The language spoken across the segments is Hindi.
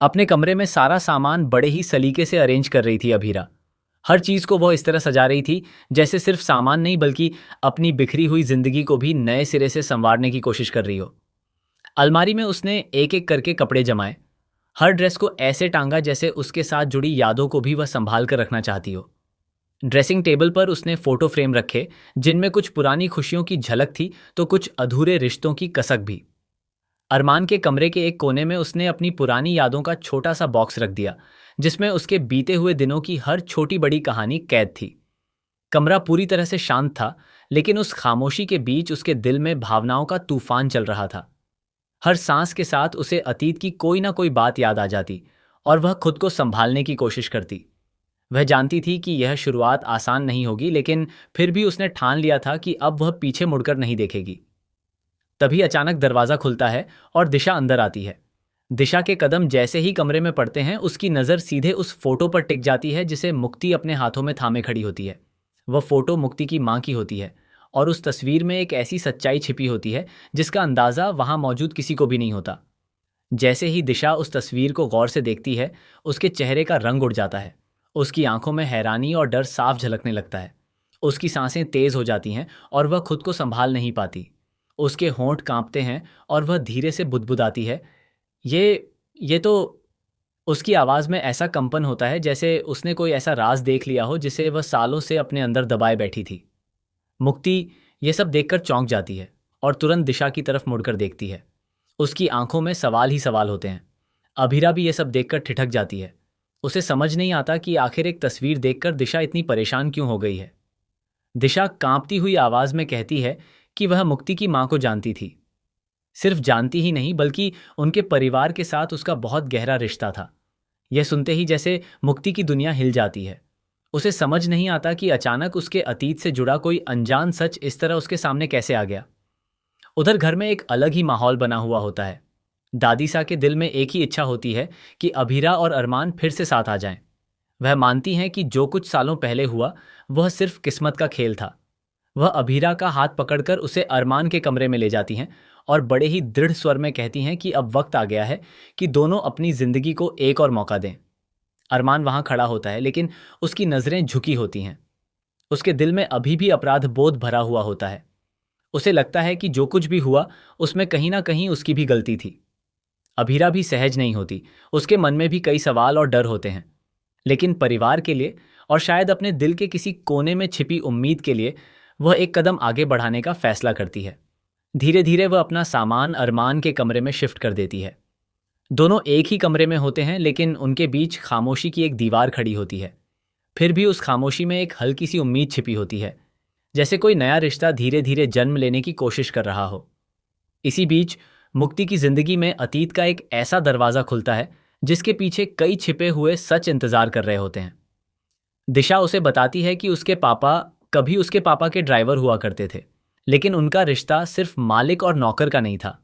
अपने कमरे में सारा सामान बड़े ही सलीके से अरेंज कर रही थी अभीरा। हर चीज को वो इस तरह सजा रही थी जैसे सिर्फ सामान नहीं बल्कि अपनी बिखरी हुई जिंदगी को भी नए सिरे से संवारने की कोशिश कर रही हो। अलमारी में उसने एक एक करके कपड़े जमाए। हर ड्रेस को ऐसे टांगा जैसे उसके साथ जुड़ी यादों को भी वह संभाल कर रखना चाहती हो। ड्रेसिंग टेबल पर उसने फोटो फ्रेम रखे जिनमें कुछ पुरानी खुशियों की झलक थी तो कुछ अधूरे रिश्तों की कसक भी। अरमान के कमरे के एक कोने में उसने अपनी पुरानी यादों का छोटा सा बॉक्स रख दिया जिसमें उसके बीते हुए दिनों की हर छोटी बड़ी कहानी कैद थी। कमरा पूरी तरह से शांत था, लेकिन उस खामोशी के बीच उसके दिल में भावनाओं का तूफान चल रहा था। हर सांस के साथ उसे अतीत की कोई ना कोई बात याद आ जाती और वह खुद को संभालने की कोशिश करती। वह जानती थी कि यह शुरुआत आसान नहीं होगी, लेकिन फिर भी उसने ठान लिया था कि अब वह पीछे मुड़कर नहीं देखेगी। तभी अचानक दरवाजा खुलता है और दिशा अंदर आती है। दिशा के कदम जैसे ही कमरे में पड़ते हैं उसकी नज़र सीधे उस फोटो पर टिक जाती है जिसे मुक्ति अपने हाथों में थामे खड़ी होती है। वह फोटो मुक्ति की माँ की होती है और उस तस्वीर में एक ऐसी सच्चाई छिपी होती है जिसका अंदाज़ा वहाँ मौजूद किसी को भी नहीं होता। जैसे ही दिशा उस तस्वीर को गौर से देखती है, उसके चेहरे का रंग उड़ जाता है। उसकी आंखों में हैरानी और डर साफ झलकने लगता है। उसकी सांसें तेज हो जाती हैं और वह खुद को संभाल नहीं पाती। उसके होंठ कांपते हैं और वह धीरे से बुदबुदाती है, ये ये तो। उसकी आवाज़ में ऐसा कंपन होता है जैसे उसने कोई ऐसा राज देख लिया हो जिसे वह सालों से अपने अंदर दबाए बैठी थी। मुक्ति ये सब देखकर चौंक जाती है और तुरंत दिशा की तरफ मुड़कर देखती है। उसकी आंखों में सवाल ही सवाल होते हैं। अभीरा भी ये सब देखकर ठिठक जाती है। उसे समझ नहीं आता कि आखिर एक तस्वीर देखकर दिशा इतनी परेशान क्यों हो गई है। दिशा कांपती हुई आवाज में कहती है कि वह मुक्ति की मां को जानती थी। सिर्फ जानती ही नहीं बल्कि उनके परिवार के साथ उसका बहुत गहरा रिश्ता था। यह सुनते ही जैसे मुक्ति की दुनिया हिल जाती है। उसे समझ नहीं आता कि अचानक उसके अतीत से जुड़ा कोई अनजान सच इस तरह उसके सामने कैसे आ गया। उधर घर में एक अलग ही माहौल बना हुआ होता है। दादी सा के दिल में एक ही इच्छा होती है कि अभीरा और अरमान फिर से साथ आ जाएं। वह मानती हैं कि जो कुछ सालों पहले हुआ वह सिर्फ किस्मत का खेल था। वह अभीरा का हाथ पकड़कर उसे अरमान के कमरे में ले जाती हैं और बड़े ही दृढ़ स्वर में कहती हैं कि अब वक्त आ गया है कि दोनों अपनी जिंदगी को एक और मौका दें। अरमान वहां खड़ा होता है, लेकिन उसकी नजरें झुकी होती हैं। उसके दिल में अभी भी अपराध बोध भरा हुआ होता है। उसे लगता है कि जो कुछ भी हुआ उसमें कहीं ना कहीं उसकी भी गलती थी। अभीरा भी सहज नहीं होती। उसके मन में भी कई सवाल और डर होते हैं। लेकिन परिवार के लिए और शायद अपने दिल के किसी कोने में छिपी उम्मीद के लिए वह एक कदम आगे बढ़ाने का फैसला करती है। धीरे धीरे वह अपना सामान अरमान के कमरे में शिफ्ट कर देती है। दोनों एक ही कमरे में होते हैं, लेकिन उनके बीच खामोशी की एक दीवार खड़ी होती है। फिर भी उस खामोशी में एक हल्की सी उम्मीद छिपी होती है, जैसे कोई नया रिश्ता धीरे धीरे जन्म लेने की कोशिश कर रहा हो। इसी बीच मुक्ति की जिंदगी में अतीत का एक ऐसा दरवाजा खुलता है जिसके पीछे कई छिपे हुए सच इंतजार कर रहे होते हैं। दिशा उसे बताती है कि उसके पापा कभी उसके पापा के ड्राइवर हुआ करते थे, लेकिन उनका रिश्ता सिर्फ मालिक और नौकर का नहीं था।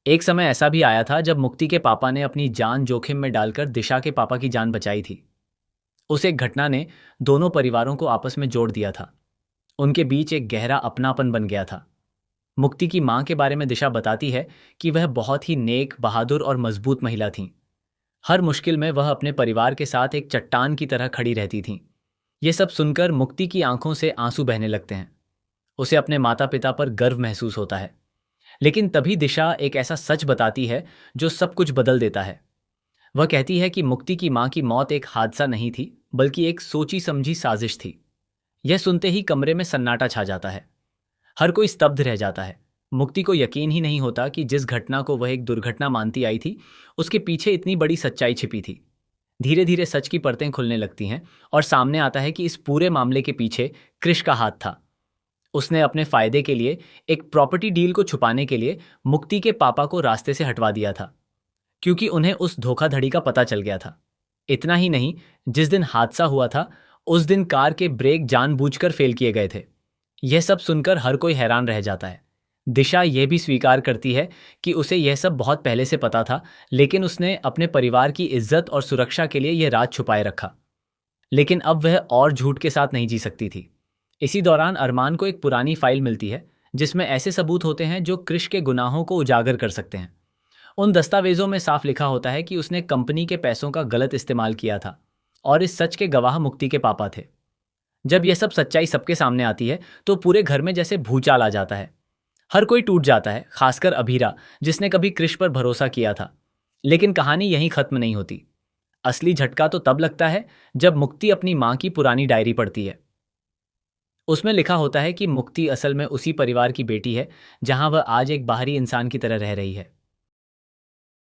एक समय ऐसा भी आया था जब मुक्ति के पापा ने अपनी जान जोखिम में डालकर दिशा के पापा की जान बचाई थी। उस एक घटना ने दोनों परिवारों को आपस में जोड़ दिया था। उनके बीच एक गहरा अपनापन बन गया था। मुक्ति की मां के बारे में दिशा बताती है कि वह बहुत ही नेक, बहादुर और मजबूत महिला थीं। हर मुश्किल में वह अपने परिवार के साथ एक चट्टान की तरह खड़ी रहती थीं। ये सब सुनकर मुक्ति की आंखों से आंसू बहने लगते हैं। उसे अपने माता पिता पर गर्व महसूस होता है। लेकिन तभी दिशा एक ऐसा सच बताती है जो सब कुछ बदल देता है। वह कहती है कि मुक्ति की मां की मौत एक हादसा नहीं थी, बल्कि एक सोची समझी साजिश थी। यह सुनते ही कमरे में सन्नाटा छा जाता है। हर कोई स्तब्ध रह जाता है। मुक्ति को यकीन ही नहीं होता कि जिस घटना को वह एक दुर्घटना मानती आई थी उसके पीछे इतनी बड़ी सच्चाई छिपी थी। धीरे धीरे सच की परतें खुलने लगती हैं और सामने आता है कि इस पूरे मामले के पीछे कृष का हाथ था। उसने अपने फायदे के लिए, एक प्रॉपर्टी डील को छुपाने के लिए, मुक्ति के पापा को रास्ते से हटवा दिया था, क्योंकि उन्हें उस धोखाधड़ी का पता चल गया था। इतना ही नहीं, जिस दिन हादसा हुआ था उस दिन कार के ब्रेक जानबूझकर फेल किए गए थे। यह सब सुनकर हर कोई हैरान रह जाता है। दिशा यह भी स्वीकार करती है कि उसे यह सब बहुत पहले से पता था, लेकिन उसने अपने परिवार की इज्जत और सुरक्षा के लिए यह राज छुपाए रखा। लेकिन अब वह और झूठ के साथ नहीं जी सकती थी। इसी दौरान अरमान को एक पुरानी फाइल मिलती है जिसमें ऐसे सबूत होते हैं जो कृष के गुनाहों को उजागर कर सकते हैं। उन दस्तावेजों में साफ लिखा होता है कि उसने कंपनी के पैसों का गलत इस्तेमाल किया था और इस सच के गवाह मुक्ति के पापा थे। जब यह सब सच्चाई सबके सामने आती है तो पूरे घर में जैसे भूचाल आ जाता है। हर कोई टूट जाता है, खासकर अभीरा, जिसने कभी कृष पर भरोसा किया था। लेकिन कहानी यहीं खत्म नहीं होती। असली झटका तो तब लगता है जब मुक्ति अपनी माँ की पुरानी डायरी पढ़ती है। उसमें लिखा होता है कि मुक्ति असल में उसी परिवार की बेटी है जहां वह आज एक बाहरी इंसान की तरह रह रही है।